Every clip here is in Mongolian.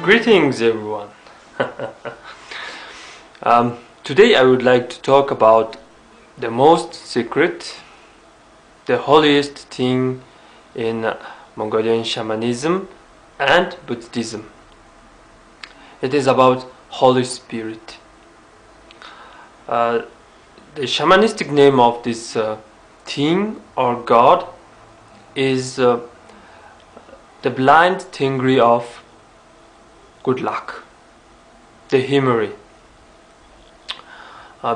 Greetings everyone. Today I would like to talk about the most secret, the holiest thing in Mongolian shamanism and Buddhism. It is about Holy Spirit. The shamanistic name of this thing or god is the blind tingri of good luck, the Himari.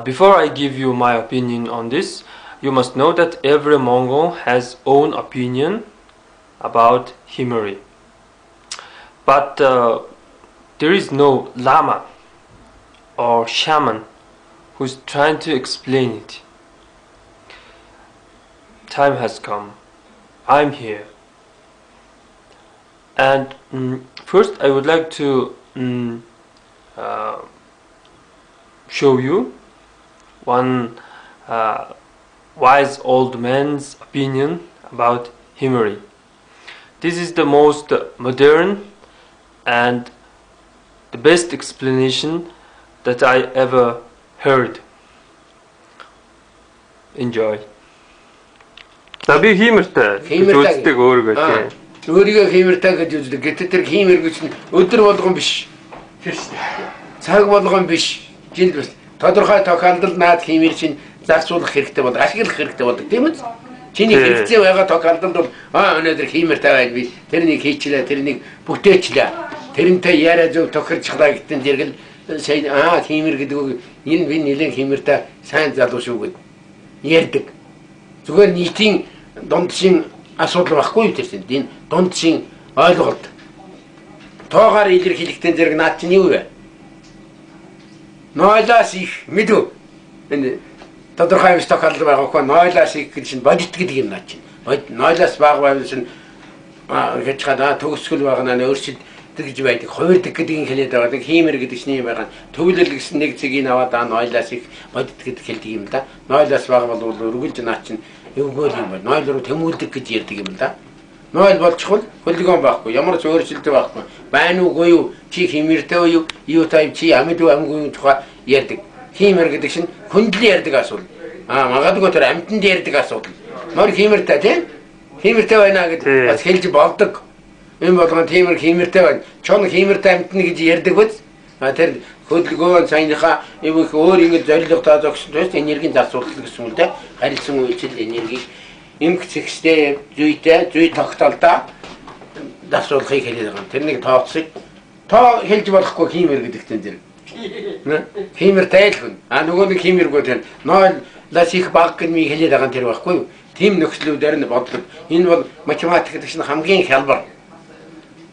Before I give you my opinion on this, you must know that every Mongol has own opinion about Himari. But there is no Lama or shaman who's trying to explain it. Time has come. I'm here. And first I would like to show you one wise old man's opinion about Himari. This is the most modern and the best explanation that I ever heard. Enjoy. Би хиймэртэй үздэг өөргөө тийм. Өөрийгөө хиймэртэй гэж үздэг. Гэтэл тэр хиймэр гэж нь өдөр болгон биш. Цаг болгон биш. Жилд бас тодорхой тохиолдолд наад хиймэр чинь зарцуулах хэрэгтэй болдог, ашиглах хэрэгтэй болдог тийм үү? Чиний хэрэгцээ байгаа тохиолдолд бол өнөөдөр хиймэртэй байл би тэрнийг хийчлээ, тэрнийг бүтээчлээ. Тэрнтэй яриа зөв тохирчлаа гэтэн зэрэгэл сайн хиймэр гэдэг үг энэ би нэлээд хиймэртэй сайн залуу шүү гэд ярьдаг. Зүгээр нийтийн дундшийн асуудал байхгүй юу тэрсэн. Энэ дундшийн ойлголт. Тоогоор илэрхийлэхдээ зэрэг наад чинь юу вэ? Нойлоос их мэдв. Энэ тодорхой биш тохиолдол байгаа хөө нойлоос их гэж чинь бодит гэдэг юм наад чинь. Нойлоос бага байвал чинь гэж гадаа төгсгөл байгаа наа өөрчлөлт гэж байдаг. Хувирдаг гэдгийг хэлээд байгаа. Хиймэр гэдэг чинь юм байгаа. Төвлөл гэсэн нэг цэгийг аваад нойлоос их бодит гэдэг хэлдэг юм да. Нойлоос бага бол өргөлж наад чинь эвгөөл юм байна. Нойл руу тэмүүлдэг гэж ярьдаг юм да. Нойл болчихвол хөлгөн байхгүй. Ямар ч өөрчлөлт байхгүй. Байна уугүй юу? Чи хиймэртэй үү? Юу тайм чи амьд уу амгүй юу тухай ярьдаг. Хиймэр гэдэг чинь хүндлэн ярьдаг асуудал. Магадгүй тэр амьтанд ярьдаг асуудал. Мөр хиймэртэй тийм? Хиймэртэй байна гэдэг бас хэлж болдог. Энэ болгон тиймэр хиймэртэй байна. Чон хиймэртэй амьтна гэж ярьдаг биз? Тэр хөдөлгөөн саяныхаа их өөр ингэ зорилготой зогсон төс энергийн зарцуулалт гэсэн үг дээ. Харилцан үйлчил энергийг эмх зэгстэй зүй тогтоолдоо зарцуулахыг хэлээд байгаа. Тэрнийг тооцсыг тоо хэлж болохгүй хиймэр гэдэгтэн зэрэг. Хиймэртэй л хүн. Нөгөө нэг хиймэргүй тэр нойлоос их баг гэдгийг хэлээд байгаа тэр байхгүй юу? Тим нөхцлүүдээр нь бодлоо. Энэ бол математик гэдэг чинь хамгийн хялбар.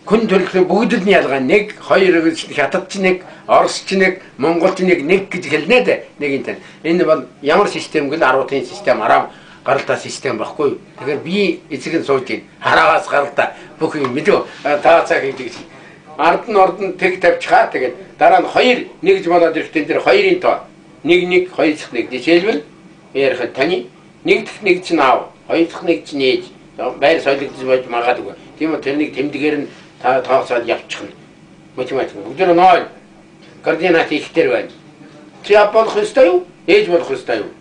Хүн төрөлхтөн бүгд нь ялгаа нэг, хоёр гэж хятадч нэг, оросч нэг, монголч нэг гэж хэлнэ дээ. Нэг энэ. Энэ бол ямар систем гэл 10-ын систем, арав гаралтай систем байхгүй юу? Тэгэхээр би эцэг нь сууж гин. Хараагаас гаралтай бүх юм мэдв. Таацаа гэдэг чинь. Ард нь ордон тэг тавьчихаа тэгээд дараа нь 2 нэгж болоод ирэхдээ тэр 2-ын тоо. 1 2 дахь нэг жишээлбэл ярихад таны 1 дахь нэг чинь аав, 2 дахь нэг чинь ээж. Байр соёлогдож байж магадгүй. Тийм үү тэрнийг тэмдгээр нь та тооцоод явчихна. Математик. Бүгдөө нойл. Координат ихтер байна. Чи аав болох ёстой юу? Ээж болох ёстой юу?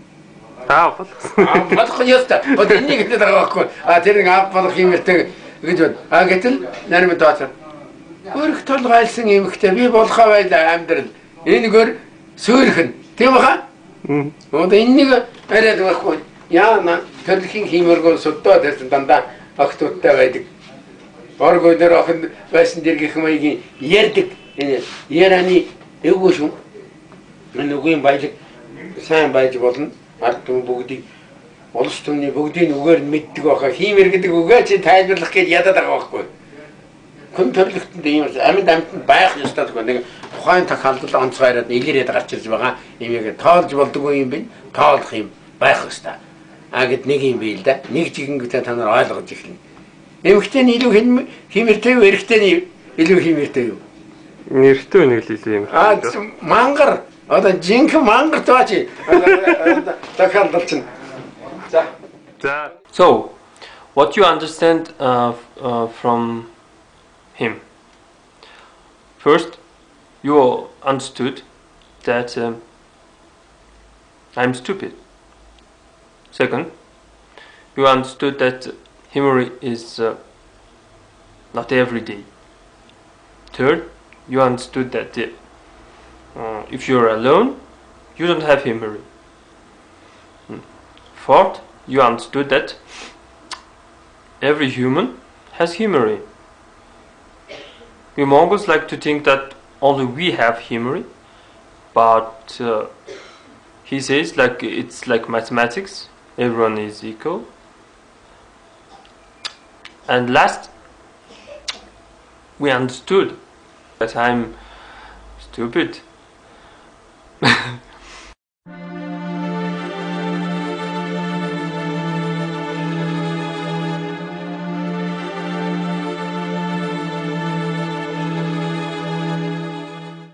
Аав болох. Болох ёстой. Вот энийг хэлээд байгаа байхгүй. Тэр нэг аав болох юмэртэй гэж байна. Гэтэл нарийн тооцоо. Өөрх толгойлсон эмэгтэй би болохоо байла амьдрал. Энэгээр сөөрхөн. Тийм баха? Одоо энэнийг яриад байхгүй. Яа төрөлхийн хиймэргөө суддаа тэрсэн дандаа огтудтай байдаг. Оргоо дээр охин байсан дэргийнх маягийн ярьдаг. Энэ яраны эвгүй шүү. Нүгийн баялаг сайн байж болно. Ард түмэн бүгдийг улс түмний бүгдийг үгээр нь мэддэг байхаа. Хиймэр гэдэг үгээ чи тайлбарлах гэж ядаад байгаа байхгүй. Хүн төрлөختөнд ийм амьд байх ёстой гэдэг нэг тухайн тохиолдолд онцгойроод илэрээд гарч ирж байгаа юмыг тоолж болдгоо юм бэ? Тоолох юм байх ёстой. Гэт нэг юм бий л да. Нэг жигэнгүүтээ та нар ойлгож эхэлнэ. Эмэгтэй нь илүү хиймэртэй юу, эрэгтэй нь илүү хиймэртэй юу? Нэртэй нэг л илүү юм. Мангар одоо жинхэнэ мангар тооч. Тохиолдол чинь. За. So, what you understand from him? First, you understood that I'm stupid. Second, you understood that memory is not every day. Third, you understood that if you're alone, you don't have memory. Fourth, you understood that every human has memory. We Mongols like to think that only we have memory, but he says like it's like mathematics, everyone is equal. And last, we understood that I'm stupid.